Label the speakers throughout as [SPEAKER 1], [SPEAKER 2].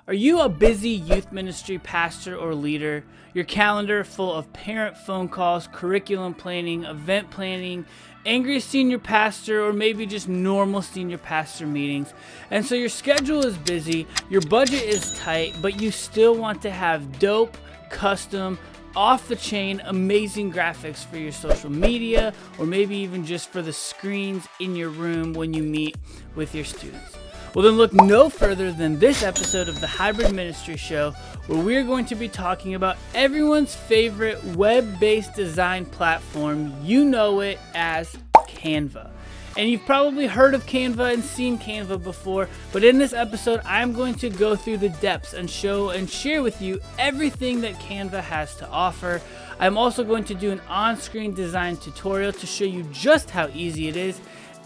[SPEAKER 1] Are you a busy youth ministry pastor or leader? Your calendar full of parent phone calls, curriculum planning, event planning, angry senior pastor, or maybe just normal senior pastor meetings. And so your schedule is busy, your budget is tight, but you still want to have dope, custom, off-the-chain, amazing graphics for your social media, or maybe even just for the screens in your room when you meet with your students. Well, then look no further than this episode of the Hybrid Ministry Show, where we're going to be talking about everyone's favorite web-based design platform. You know it as Canva. And you've probably heard of Canva and seen Canva before, but in this episode, I'm going to go through the depths and show and share with you everything that Canva has to offer. I'm also going to do an on-screen design tutorial to show you just how easy it is.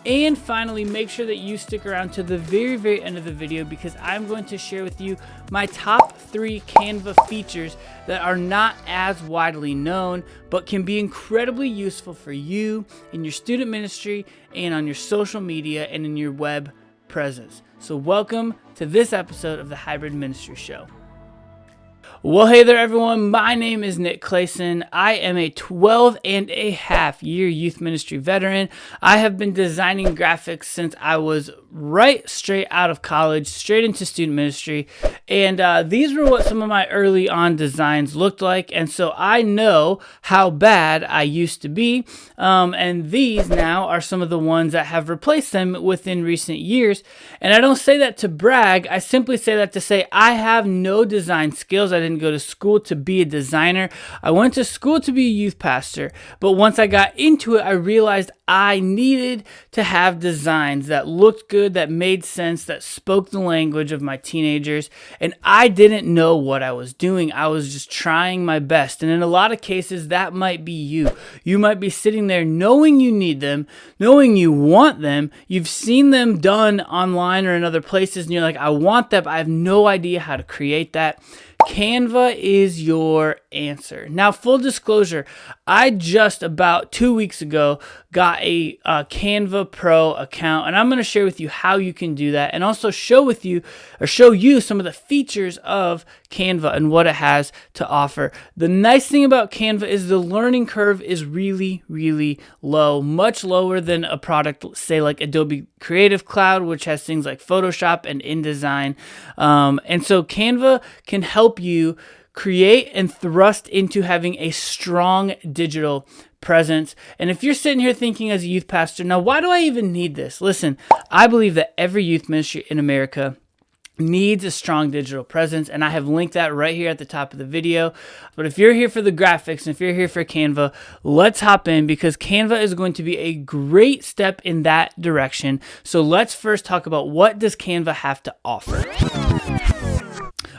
[SPEAKER 1] And finally, make sure that you stick around to the very end of the video, because I'm going to share with you my top 3 Canva features that are not as widely known, but can be incredibly useful for you in your student ministry and on your social media and in your web presence. So welcome to this episode of the Hybrid Ministry Show. Well, hey there, everyone. My name is Nick Clayson. I am a 12-and-a-half-year youth ministry veteran. I have been designing graphics since I was right straight out of college, straight into student ministry. And these were what some of my early on designs looked like. And so I know how bad I used to be. And these now are some of the ones that have replaced them within recent years. And I don't say that to brag. I simply say that to say I have no design skills. I didn't go to school to be a designer. I went to school to be a youth pastor, but once I got into it, I realized I needed to have designs that looked good, that made sense, that spoke the language of my teenagers, and I didn't know what I was doing. I was just trying my best, and in a lot of cases, that might be you. You might be sitting there knowing you need them, knowing you want them, you've seen them done online or in other places, and you're like, I want that, but I have no idea how to create that. Canva is your answer. Now, full disclosure, I just about 2 weeks ago got a Canva Pro account, and I'm going to share with you how you can do that, and also show you some of the features of Canva and what it has to offer. The nice thing about Canva is the learning curve is really low, much lower than a product, say like Adobe Creative Cloud, which has things like Photoshop and InDesign. And so Canva can help you create and thrust into having a strong digital presence. And if you're sitting here thinking as a youth pastor, now why do I even need this? Listen, I believe that every youth ministry in America needs a strong digital presence, and I have linked that right here at the top of the video. But if you're here for the graphics and if you're here for Canva, let's hop in, because Canva is going to be a great step in that direction. So let's first talk about what does Canva have to offer.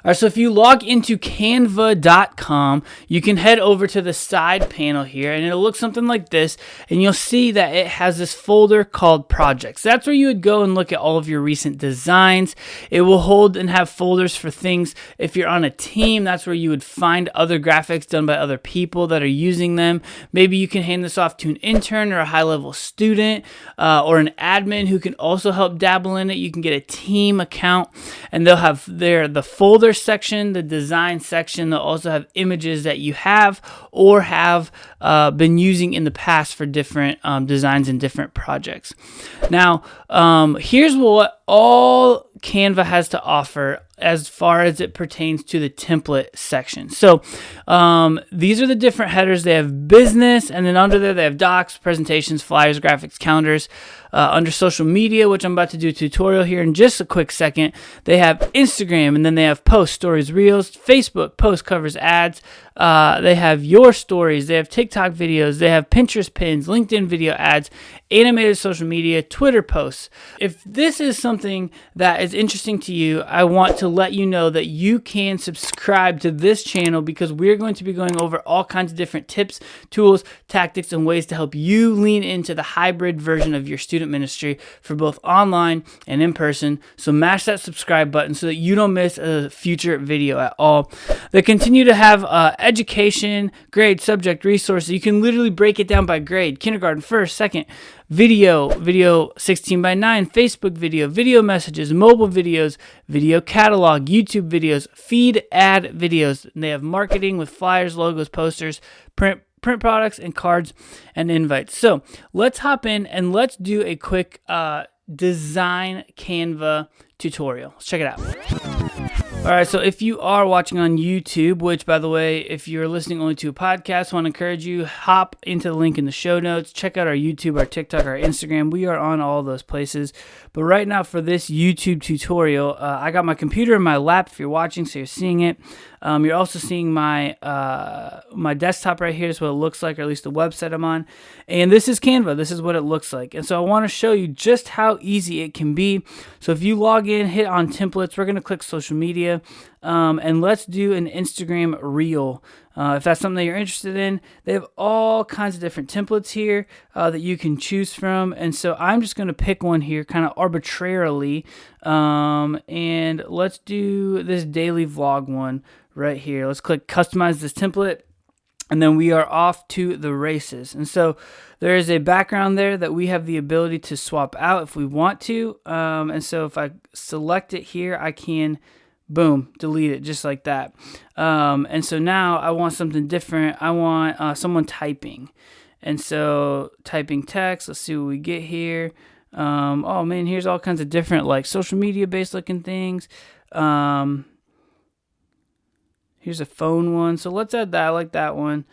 [SPEAKER 1] All right, so if you log into canva.com, you can head over to the side panel here, and it'll look something like this, and you'll see that it has this folder called projects. That's where you would go and look at all of your recent designs. It will hold and have folders for things. If you're on a team, that's where you would find other graphics done by other people that are using them. Maybe you can hand this off to an intern or a high-level student or an admin who can also help dabble in it. You can get a team account, and they'll have the folder section, the design section. They'll also have images that you have or have been using in the past for different designs and different projects. Now, here's what all Canva has to offer as far as it pertains to the template section. So these are the different headers. They have business, and then under there they have docs, presentations, flyers, graphics, calendars. Under social media, which I'm about to do a tutorial here in just a quick second, they have Instagram, and then they have posts, stories, reels, Facebook, post covers, ads. They have your stories, they have TikTok videos, they have Pinterest pins, LinkedIn video ads, animated social media, Twitter posts. If this is something that is interesting to you, I want to let you know that you can subscribe to this channel, because we're going to be going over all kinds of different tips, tools, tactics, and ways to help you lean into the hybrid version of your student ministry for both online and in person. So mash that subscribe button so that you don't miss a future video at all. They continue to have education, grade, subject, resources. You can literally break it down by grade: kindergarten, first, second, video 16 by 9, Facebook video messages, mobile videos, video catalog, YouTube videos, feed ad videos. And they have marketing with flyers, logos, posters, print products, and cards and invites. So let's hop in and let's do a quick design Canva tutorial. Let's check it out. All right, so if you are watching on YouTube, which, by the way, if you're listening only to a podcast, I want to encourage you, hop into the link in the show notes. Check out our YouTube, our TikTok, our Instagram. We are on all those places. But right now for this YouTube tutorial, I got my computer in my lap if you're watching, so you're seeing it. You're also seeing my my desktop right here. Is what it looks like, or at least the website I'm on. And this is Canva. This is what it looks like. And so I want to show you just how easy it can be. So if you log in, hit on templates, we're going to click social media. And let's do an Instagram reel. If that's something that you're interested in, they have all kinds of different templates here that you can choose from. And so I'm just going to pick one here kind of arbitrarily. And let's do this daily vlog one right here. Let's click customize this template. And then we are off to the races. And so there is a background there that we have the ability to swap out if we want to. And so if I select it here, I can boom, delete it just like that. And so now I want something different. I want someone typing. And so typing text, let's see what we get here. Oh man, here's all kinds of different like social media based looking things. Here's a phone one. So let's add that. I like that one.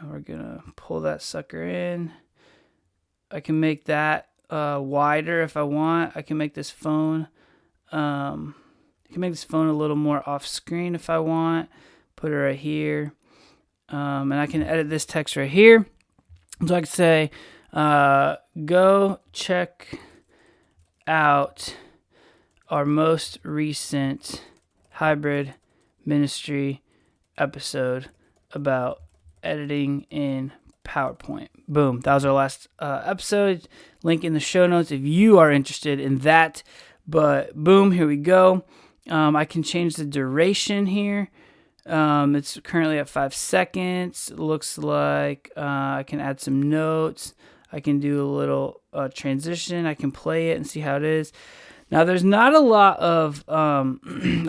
[SPEAKER 1] We're going to pull that sucker in. I can make that wider if I want. I can make this phone a little more off screen if I want. Put it right here. And I can edit this text right here. So I can say, go check out our most recent hybrid ministry episode about editing in PowerPoint. Boom. That was our last episode. Link in the show notes if you are interested in that. But boom, here we go. I can change the duration here. It's currently at 5 seconds. It looks like I can add some notes. I can do a little transition. I can play it and see how it is. Now, there's not a lot of, oh,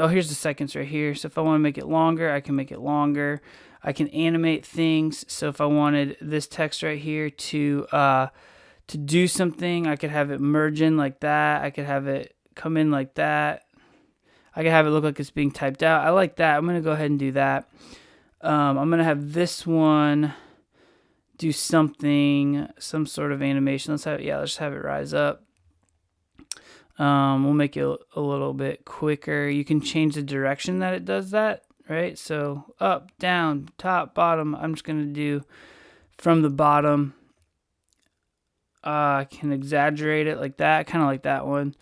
[SPEAKER 1] here's the seconds right here. So if I want to make it longer, I can make it longer. I can animate things. So if I wanted this text right here to do something, I could have it merge in like that. I could have it come in like that. I could have it look like it's being typed out. I like that. I'm going to go ahead and do that. I'm going to have this one do something, some sort of animation. Let's just have it rise up. We'll make it a little bit quicker. You can change the direction that it does that, right? So up, down, top, bottom. I'm just going to do from the bottom. I can exaggerate it like that, kind of like that one.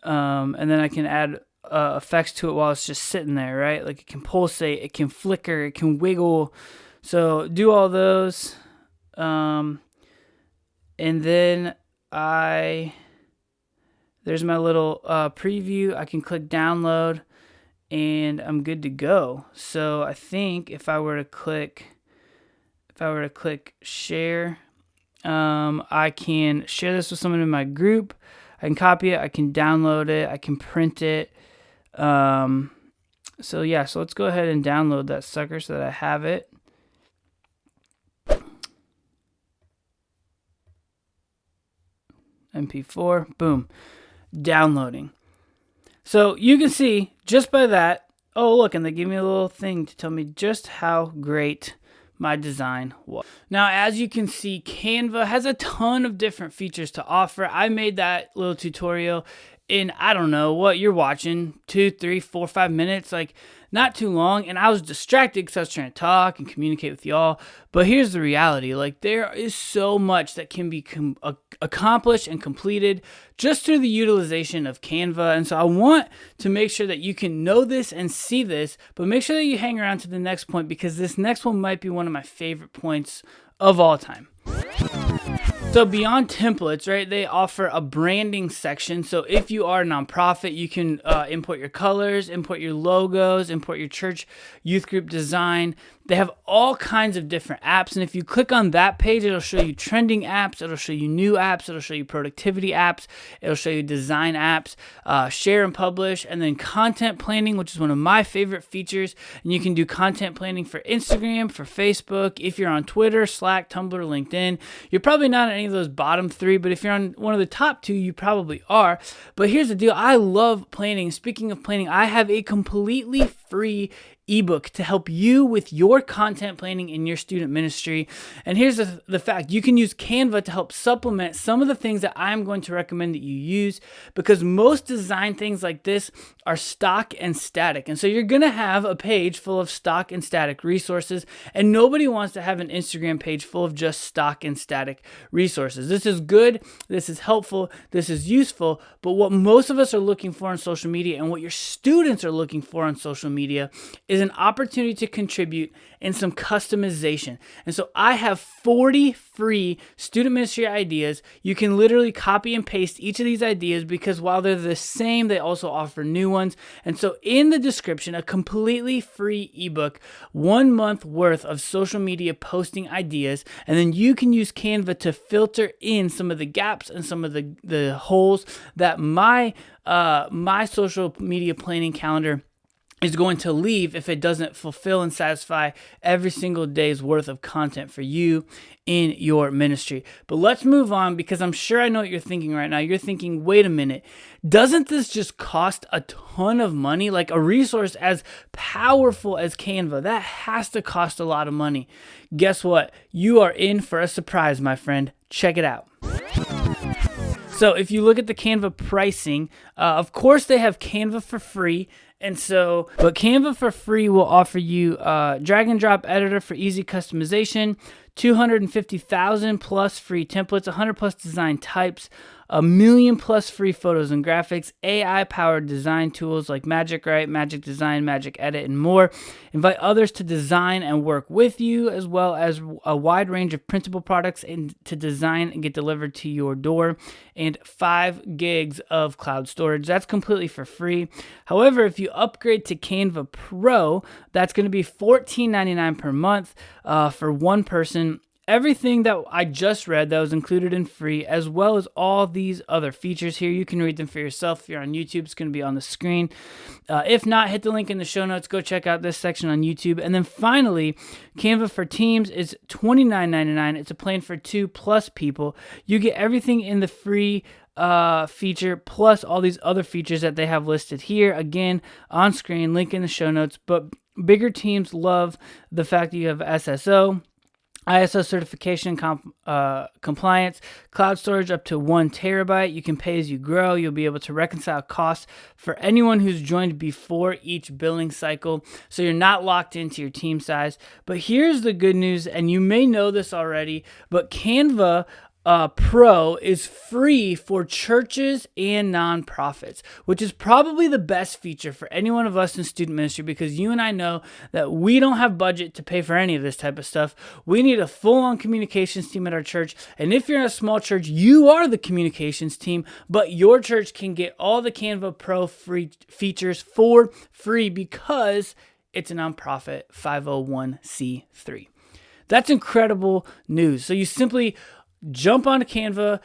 [SPEAKER 1] And then I can add effects to it while it's just sitting there, right? Like it can pulsate, it can flicker, it can wiggle. So do all those. And then there's my little preview. I can click download and I'm good to go. So I think if I were to click share, I can share this with someone in my group. I can copy it. I can download it. I can print it. So let's go ahead and download that sucker so that I have it. MP4, boom, downloading. So you can see just by that, oh look, and they give me a little thing to tell me just how great my design was. Now, as you can see, Canva has a ton of different features to offer. I made that little tutorial in, I don't know what you're watching, 2, 3, 4, 5 minutes, like not too long. And I was distracted because I was trying to talk and communicate with y'all. But here's the reality, like there is so much that can be accomplished and completed just through the utilization of Canva. And so I want to make sure that you can know this and see this, but make sure that you hang around to the next point because this next one might be one of my favorite points of all time. So beyond templates, right, they offer a branding section. So if you are a nonprofit, you can import your colors, import your logos, import your church youth group design. They have all kinds of different apps. And if you click on that page, it'll show you trending apps. It'll show you new apps. It'll show you productivity apps. It'll show you design apps, share and publish, and then content planning, which is one of my favorite features. And you can do content planning for Instagram, for Facebook. If you're on Twitter, Slack, Tumblr, LinkedIn, you're probably not on any of those bottom three, but if you're on one of the top two, you probably are. But here's the deal. I love planning. Speaking of planning, I have a completely free ebook to help you with your content planning in your student ministry. And here's the fact. You can use Canva to help supplement some of the things that I'm going to recommend that you use, because most design things like this are stock and static. And so you're going to have a page full of stock and static resources, and nobody wants to have an Instagram page full of just stock and static resources. This is good. This is helpful. This is useful. But what most of us are looking for on social media, and what your students are looking for on social media, is an opportunity to contribute and some customization. And so I have 40 free student ministry ideas. You can literally copy and paste each of these ideas, because while they're the same, they also offer new ones. And so in the description, a completely free ebook, 1 month worth of social media posting ideas. And then you can use Canva to filter in some of the gaps and some of the holes that my social media planning calendar is going to leave if it doesn't fulfill and satisfy every single day's worth of content for you in your ministry. But let's move on, because I'm sure I know what you're thinking right now. You're thinking, wait a minute, doesn't this just cost a ton of money? Like a resource as powerful as Canva, that has to cost a lot of money. Guess what? You are in for a surprise, my friend. Check it out. So if you look at the Canva pricing, of course they have Canva for free. But Canva for free will offer you drag and drop editor for easy customization, 250,000 plus free templates, 100 plus design types, 1 million plus free photos and graphics, AI-powered design tools like Magic Write, Magic Design, Magic Edit, and more. Invite others to design and work with you, as well as a wide range of printable products and to design and get delivered to your door, and 5 gigs of cloud storage. That's completely for free. However, if you upgrade to Canva Pro, that's going to be $14.99 per month for one person. Everything that I just read that was included in free, as well as all these other features here. You can read them for yourself. If you're on YouTube, it's going to be on the screen. If not, hit the link in the show notes. Go check out this section on YouTube. And then finally, Canva for Teams is $29.99. It's a plan for 2+ people. You get everything in the free feature, plus all these other features that they have listed here. Again, on screen, link in the show notes. But bigger teams love the fact that you have SSO, ISO certification compliance, cloud storage up to 1 terabyte. You can pay as you grow. You'll be able to reconcile costs for anyone who's joined before each billing cycle, so you're not locked into your team size. But here's the good news, and you may know this already, but Canva Pro is free for churches and nonprofits, which is probably the best feature for any one of us in student ministry, because you and I know that we don't have budget to pay for any of this type of stuff. We need a full-on communications team at our church, and if you're in a small church, you are the communications team, but your church can get all the Canva Pro free features for free because it's a nonprofit 501c3. That's incredible news. So you simply jump onto Canva,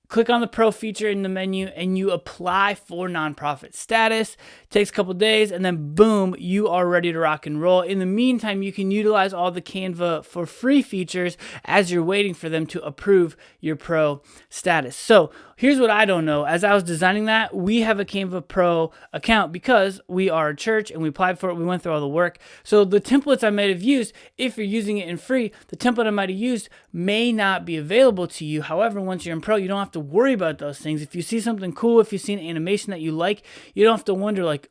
[SPEAKER 1] click on the Pro feature in the menu, and you apply for nonprofit status. It takes a couple days, and then boom, you are ready to rock and roll. In the meantime, you can utilize all the Canva for free features as you're waiting for them to approve your Pro status. So here's what I don't know. As I was designing that, we have a Canva Pro account because we are a church and we applied for it. We went through all the work. So the templates I might have used, if you're using it in free, the template I might have used may not be available to you. However, once you're in Pro, you don't have to worry about those things. If you see something cool, if you see an animation that you like, you don't have to wonder like,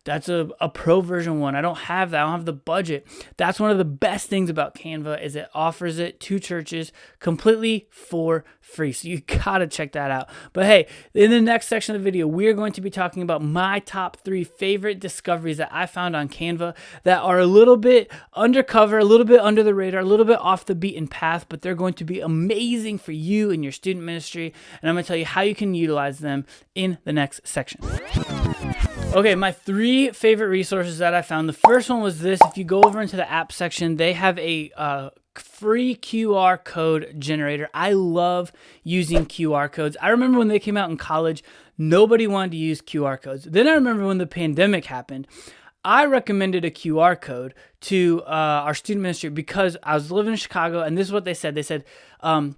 [SPEAKER 1] that's a pro version one. I don't have that. I don't have the budget. That's one of the best things about Canva is it offers it to churches completely for free. So you gotta check that out. But hey, in the next section of the video, we're going to be talking about my top 3 favorite discoveries that I found on Canva that are a little bit undercover, a little bit under the radar, a little bit off the beaten path, but they're going to be amazing for you and your student ministry. And I'm going to tell you how you can utilize them in the next section. Okay, my 3 favorite resources that I found. The first one was this. If you go over into the app section, they have a free QR code generator. I love using QR codes. I remember when they came out in college, nobody wanted to use QR codes. Then I remember when the pandemic happened, I recommended a QR code to our student ministry because I was living in Chicago, and this is what they said. They said,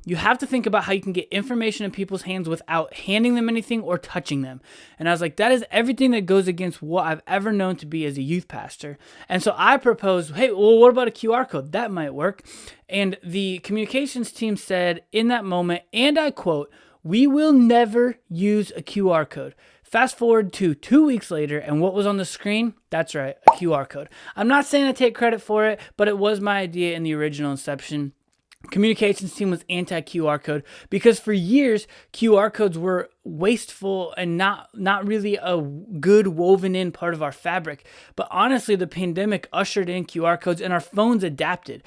[SPEAKER 1] you have to think about how you can get information in people's hands without handing them anything or touching them. And I was like, that is everything that goes against what I've ever known to be as a youth pastor. And so I proposed, hey, well, what about a QR code? That might work. And the communications team said in that moment, and I quote, "We will never use a QR code." Fast forward to 2 weeks later, and what was on the screen? That's right, a QR code. I'm not saying I take credit for it, but it was my idea in the original inception. Communications team was anti-QR code because for years, QR codes were wasteful and not really a good woven in part of our fabric. But honestly, the pandemic ushered in QR codes and our phones adapted.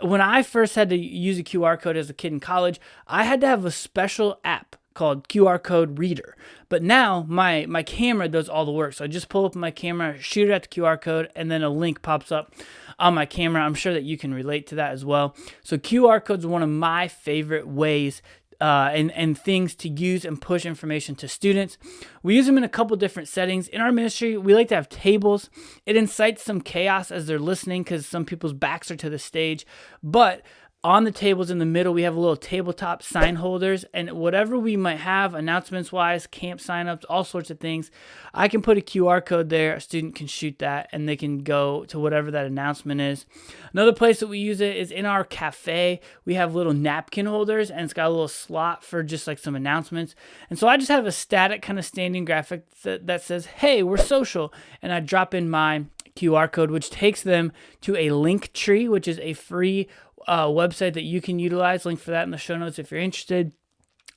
[SPEAKER 1] When I first had to use a QR code as a kid in college, I had to have a special app called QR code reader. But now my camera does all the work. So I just pull up my camera, shoot it at the QR code, and then a link pops up on my camera. I'm sure that you can relate to that as well. So QR codes are one of my favorite ways and things to use and push information to students. We use them in a couple different settings. In our ministry, we like to have tables. It incites some chaos as they're listening because some people's backs are to the stage. But on the tables in the middle, we have a little tabletop sign holders, and whatever we might have, announcements-wise, camp signups, all sorts of things, I can put a QR code there. A student can shoot that, and they can go to whatever that announcement is. Another place that we use it is in our cafe. We have little napkin holders, and it's got a little slot for just like some announcements. And so I just have a static kind of standing graphic that says, "Hey, we're social," and I drop in my QR code, which takes them to a link tree, which is a free website that you can utilize. Link for that in the show notes if you're interested.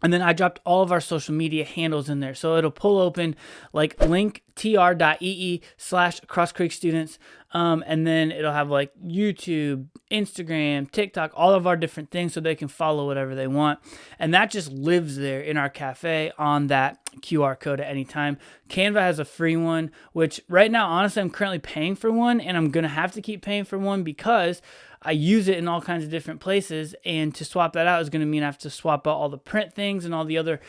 [SPEAKER 1] And then I dropped all of our social media handles in there. So it'll pull open like linktr.ee/Cross Creek Students. And then it'll have like YouTube, Instagram, TikTok, all of our different things so they can follow whatever they want. And that just lives there in our cafe on that QR code at any time. Canva has a free one, which right now, honestly, I'm currently paying for one, and I'm going to have to keep paying for one because I use it in all kinds of different places, and to swap that out is going to mean I have to swap out all the print things and all the other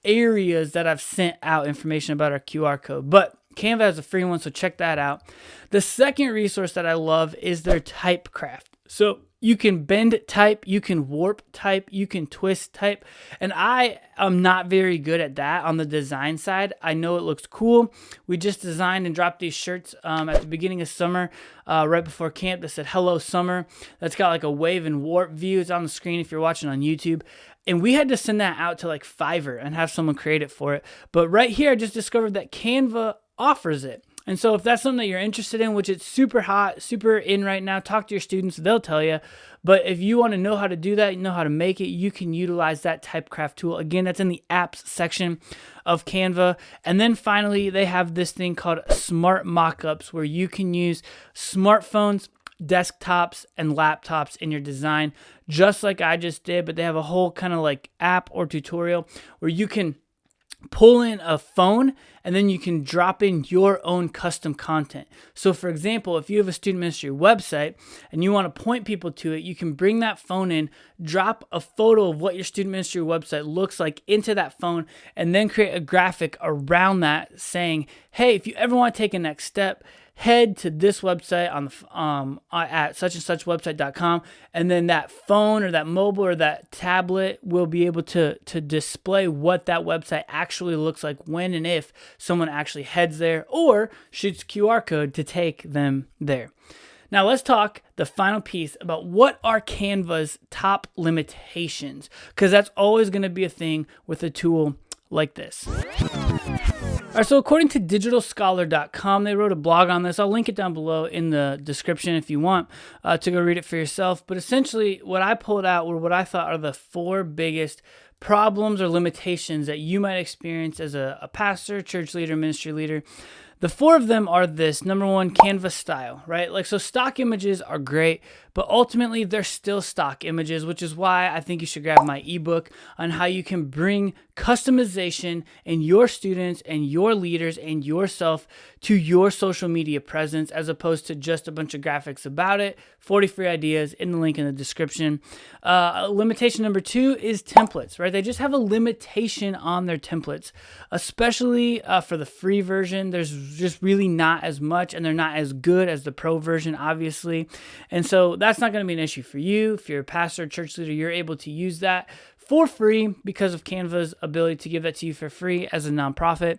[SPEAKER 1] areas that I've sent out information about our QR code. But Canva has a free one, so check that out. The second resource that I love is their Typecraft. So you can bend type, you can warp type, you can twist type, and I am not very good at that on the design side. I know it looks cool. We just designed and dropped these shirts at the beginning of summer, right before camp, that said "Hello Summer." That's got like a wave and warp view. It's on the screen if you're watching on YouTube. And we had to send that out to like Fiverr and have someone create it for it. But right here, I just discovered that Canva offers it. And so if that's something that you're interested in, which it's super hot, super in right now, talk to your students, they'll tell you. But if you want to know how to do that, you know how to make it, you can utilize that Typecraft tool. Again, that's in the apps section of Canva. And then finally, they have this thing called Smart Mockups, where you can use smartphones, desktops, and laptops in your design, just like I just did. But they have a whole kind of like app or tutorial where you can pull in a phone and then you can drop in your own custom content. So for example, if you have a student ministry website and you want to point people to it, you can bring that phone in, drop a photo of what your student ministry website looks like into that phone, and then create a graphic around that saying, hey, if you ever want to take a next step, head to this website on the at such and such website.com, and then that phone or that mobile or that tablet will be able to display what that website actually looks like when and if someone actually heads there or shoots QR code to take them there. Now let's talk the final piece about what are Canva's top limitations, because that's always going to be a thing with a tool like this. All right, so according to digitalscholar.com, they wrote a blog on this. I'll link it down below in the description if you want to go read it for yourself. But essentially, what I pulled out were what I thought are the 4 biggest problems or limitations that you might experience as a pastor, church leader, ministry leader. The 4 of them are this. Number 1, Canva style, right? Like, so stock images are great, but ultimately they're still stock images, which is why I think you should grab my ebook on how you can bring customization in your students and your leaders and yourself to your social media presence, as opposed to just a bunch of graphics about it. 40 free ideas in the link in the description. Limitation number 2 is templates, right? They just have a limitation on their templates, especially for the free version. There's just really not as much, and they're not as good as the pro version, obviously. And so that's not going to be an issue for you. If you're a pastor or church leader, you're able to use that for free because of Canva's ability to give that to you for free as a nonprofit.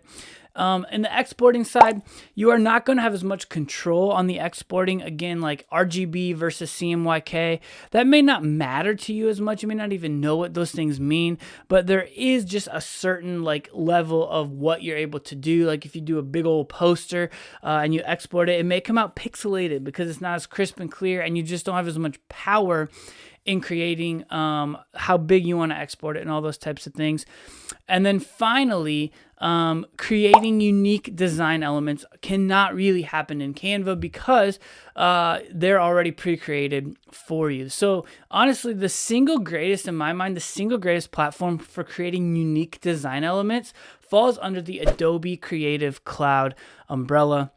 [SPEAKER 1] In the exporting side, you are not going to have as much control on the exporting. Again, like RGB versus CMYK, that may not matter to you as much. You may not even know what those things mean, but there is just a certain like level of what you're able to do. Like if you do a big old poster and you export it, it may come out pixelated because it's not as crisp and clear, and you just don't have as much power in creating how big you want to export it and all those types of things. And then finally, creating unique design elements cannot really happen in Canva because they're already pre-created for you. So honestly, the single greatest, in my mind, the single greatest platform for creating unique design elements falls under the Adobe Creative Cloud umbrella.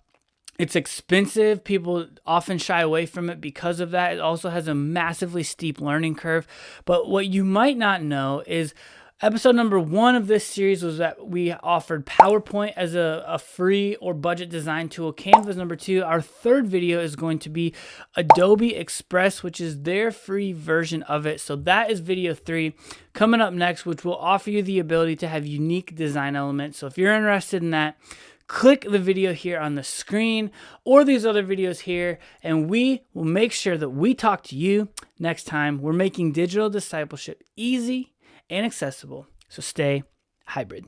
[SPEAKER 1] It's expensive. People often shy away from it because of that. It also has a massively steep learning curve. But what you might not know is episode number 1 of this series was that we offered PowerPoint as a free or budget design tool. Canva is number 2. Our 3rd video is going to be Adobe Express, which is their free version of it. So that is video 3 coming up next, which will offer you the ability to have unique design elements. So if you're interested in that, click the video here on the screen or these other videos here, and we will make sure that we talk to you next time. We're making digital discipleship easy and accessible, so stay hybrid.